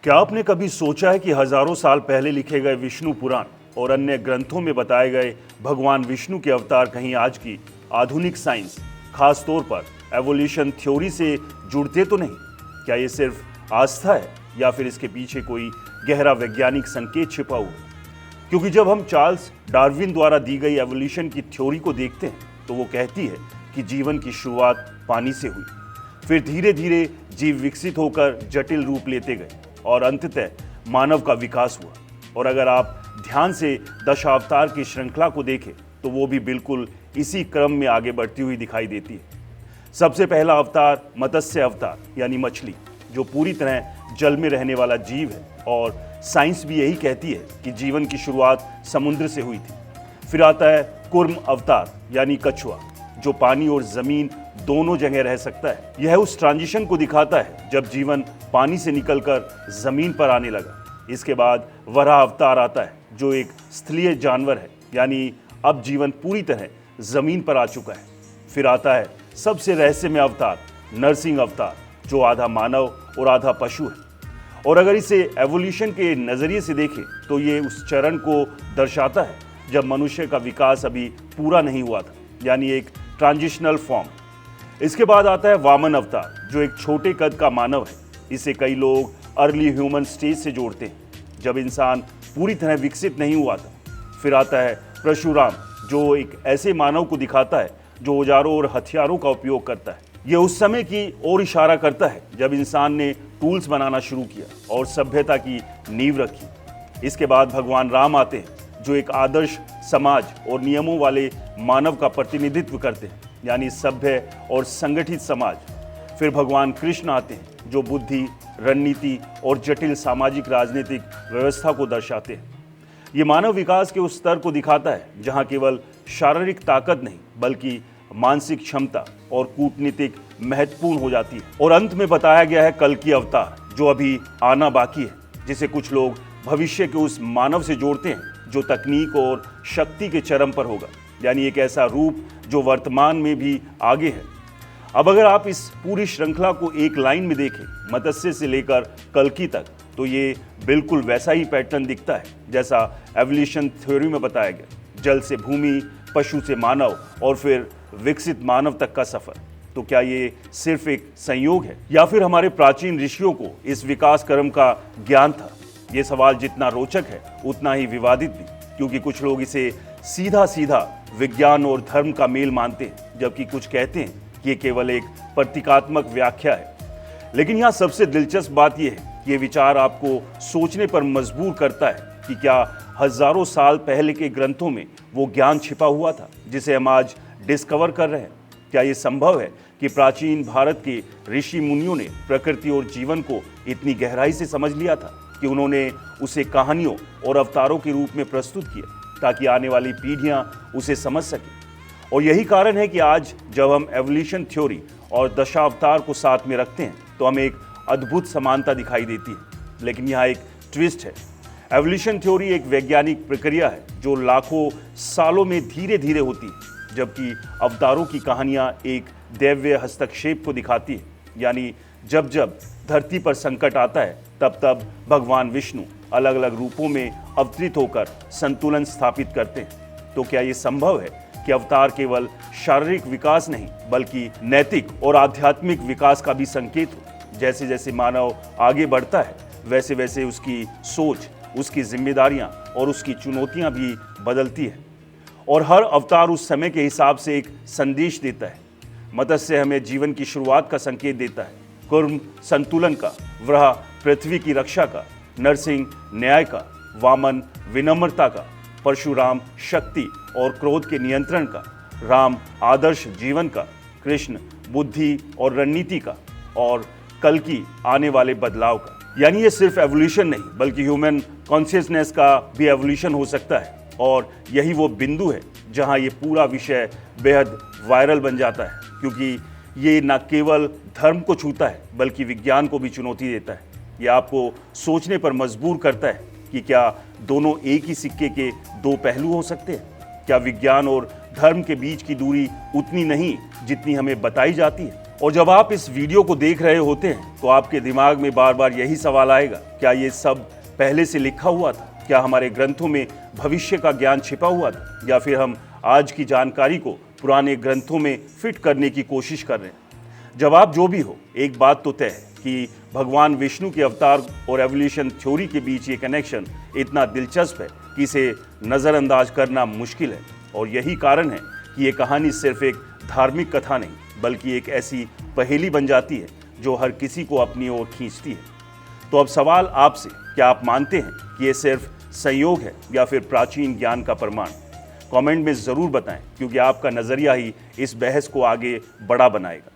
क्या आपने कभी सोचा है कि हजारों साल पहले लिखे गए विष्णु पुराण और अन्य ग्रंथों में बताए गए भगवान विष्णु के अवतार कहीं आज की आधुनिक साइंस, खास तौर पर एवोल्यूशन थ्योरी से जुड़ते तो नहीं? क्या ये सिर्फ आस्था है या फिर इसके पीछे कोई गहरा वैज्ञानिक संकेत छिपा हुआ है? क्योंकि जब हम चार्ल्स डार्विन द्वारा दी गई एवोल्यूशन की थ्योरी को देखते हैं तो वो कहती है कि जीवन की शुरुआत पानी से हुई, फिर धीरे धीरे जीव विकसित होकर जटिल रूप लेते गए और अंततः मानव का विकास हुआ। और अगर आप ध्यान से दशावतार की श्रृंखला को देखें तो वो भी बिल्कुल इसी क्रम में आगे बढ़ती हुई दिखाई देती है। सबसे पहला अवतार मत्स्य अवतार यानी मछली, जो पूरी तरह जल में रहने वाला जीव है और साइंस भी यही कहती है कि जीवन की शुरुआत समुद्र से हुई थी। फिर आता है कूर्म अवतार यानी कछुआ, जो पानी और जमीन दोनों जगह रह सकता है। यह उस ट्रांजिशन को दिखाता है जब जीवन पानी से निकलकर जमीन पर आने लगा। इसके बाद वराह अवतार आता है, जो एक स्थलीय जानवर है, यानी अब जीवन पूरी तरह जमीन पर आ चुका है। फिर आता है सबसे रहस्यमय अवतार नरसिंह अवतार, जो आधा मानव और आधा पशु है। और अगर इसे एवोल्यूशन के नजरिए से देखें तो ये उस चरण को दर्शाता है जब मनुष्य का विकास अभी पूरा नहीं हुआ था, यानी एक ट्रांजिशनल फॉर्म। इसके बाद आता है वामन अवतार, जो एक छोटे कद का मानव है। इसे कई लोग अर्ली ह्यूमन स्टेज से जोड़ते हैं, जब इंसान पूरी तरह विकसित नहीं हुआ था। फिर आता है परशुराम, जो एक ऐसे मानव को दिखाता है जो औजारों और हथियारों का उपयोग करता है। यह उस समय की ओर इशारा करता है जब इंसान ने टूल्स बनाना शुरू किया और सभ्यता की नींव रखी। इसके बाद भगवान राम आते हैं, जो एक आदर्श समाज और नियमों वाले मानव का प्रतिनिधित्व करते हैं, यानी सभ्य और संगठित समाज। फिर भगवान कृष्ण आते हैं, जो बुद्धि, रणनीति और जटिल सामाजिक राजनीतिक व्यवस्था को दर्शाते हैं। ये मानव विकास के उस स्तर को दिखाता है जहां केवल शारीरिक ताकत नहीं बल्कि मानसिक क्षमता और कूटनीतिक महत्वपूर्ण हो जाती है। और अंत में बताया गया है कल्कि अवतार, जो अभी आना बाकी है, जिसे कुछ लोग भविष्य के उस मानव से जोड़ते हैं जो तकनीक और शक्ति के चरम पर होगा, यानी एक ऐसा रूप जो वर्तमान में भी आगे है। अब अगर आप इस पूरी श्रृंखला को एक लाइन में देखें, मत्स्य से लेकर कल्कि तक, तो ये बिल्कुल वैसा ही पैटर्न दिखता है जैसा एवोल्यूशन थ्योरी में बताया गया। जल से भूमि, पशु से मानव और फिर विकसित मानव तक का सफर। तो क्या ये सिर्फ एक संयोग है या फिर हमारे प्राचीन ऋषियों को इस विकास क्रम का ज्ञान था? ये सवाल जितना रोचक है उतना ही विवादित भी, क्योंकि कुछ लोग इसे सीधा सीधा विज्ञान और धर्म का मेल मानते हैं, जबकि कुछ कहते हैं कि ये केवल एक प्रतीकात्मक व्याख्या है। लेकिन यहाँ सबसे दिलचस्प बात यह है कि ये विचार आपको सोचने पर मजबूर करता है कि क्या हजारों साल पहले के ग्रंथों में वो ज्ञान छिपा हुआ था जिसे हम आज डिस्कवर कर रहे हैं? क्या ये संभव है कि प्राचीन भारत के ऋषि मुनियों ने प्रकृति और जीवन को इतनी गहराई से समझ लिया था कि उन्होंने उसे कहानियों और अवतारों के रूप में प्रस्तुत किया ताकि आने वाली पीढ़ियां उसे समझ सकें? और यही कारण है कि आज जब हम एवोल्यूशन थ्योरी और दशावतार को साथ में रखते हैं तो हमें एक अद्भुत समानता दिखाई देती है। लेकिन यहाँ एक ट्विस्ट है। एवोल्यूशन थ्योरी एक वैज्ञानिक प्रक्रिया है जो लाखों सालों में धीरे धीरे होती है, जबकि अवतारों की कहानियाँ एक दैवीय हस्तक्षेप को दिखाती है, यानी जब जब धरती पर संकट आता है तब तब भगवान विष्णु अलग अलग रूपों में अवतरित होकर संतुलन स्थापित करते हैं। तो क्या ये संभव है कि अवतार केवल शारीरिक विकास नहीं बल्कि नैतिक और आध्यात्मिक विकास का भी संकेत हो? जैसे जैसे मानव आगे बढ़ता है वैसे वैसे उसकी सोच, उसकी जिम्मेदारियां और उसकी चुनौतियां भी बदलती है, और हर अवतार उस समय के हिसाब से एक संदेश देता है। मत्स्य हमें जीवन की शुरुआत का संकेत देता है, कूर्म संतुलन का, वराह पृथ्वी की रक्षा का, नरसिंह न्याय का, वामन विनम्रता का, परशुराम शक्ति और क्रोध के नियंत्रण का, राम आदर्श जीवन का, कृष्ण बुद्धि और रणनीति का, और कल्कि आने वाले बदलाव का। यानी ये सिर्फ एवोल्यूशन नहीं बल्कि ह्यूमन कॉन्शियसनेस का भी एवोल्यूशन हो सकता है। और यही वो बिंदु है जहां ये पूरा विषय बेहद वायरल बन जाता है, क्योंकि ये न केवल धर्म को छूता है बल्कि विज्ञान को भी चुनौती देता है। ये आपको सोचने पर मजबूर करता है कि क्या दोनों एक ही सिक्के के दो पहलू हो सकते हैं? क्या विज्ञान और धर्म के बीच की दूरी उतनी नहीं जितनी हमें बताई जाती है? और जब आप इस वीडियो को देख रहे होते हैं तो आपके दिमाग में बार बार यही सवाल आएगा, क्या ये सब पहले से लिखा हुआ था? क्या हमारे ग्रंथों में भविष्य का ज्ञान छिपा हुआ था, या फिर हम आज की जानकारी को पुराने ग्रंथों में फिट करने की कोशिश कर रहे हैं? जवाब जो भी हो, एक बात तो तय है कि भगवान विष्णु के अवतार और एवोल्यूशन थ्योरी के बीच ये कनेक्शन इतना दिलचस्प है कि इसे नज़रअंदाज करना मुश्किल है। और यही कारण है कि ये कहानी सिर्फ एक धार्मिक कथा नहीं, बल्कि एक ऐसी पहेली बन जाती है जो हर किसी को अपनी ओर खींचती है। तो अब सवाल आपसे, क्या आप मानते हैं कि ये सिर्फ संयोग है या फिर प्राचीन ज्ञान का प्रमाण? कमेंट में ज़रूर बताएं, क्योंकि आपका नज़रिया ही इस बहस को आगे बड़ा बनाएगा।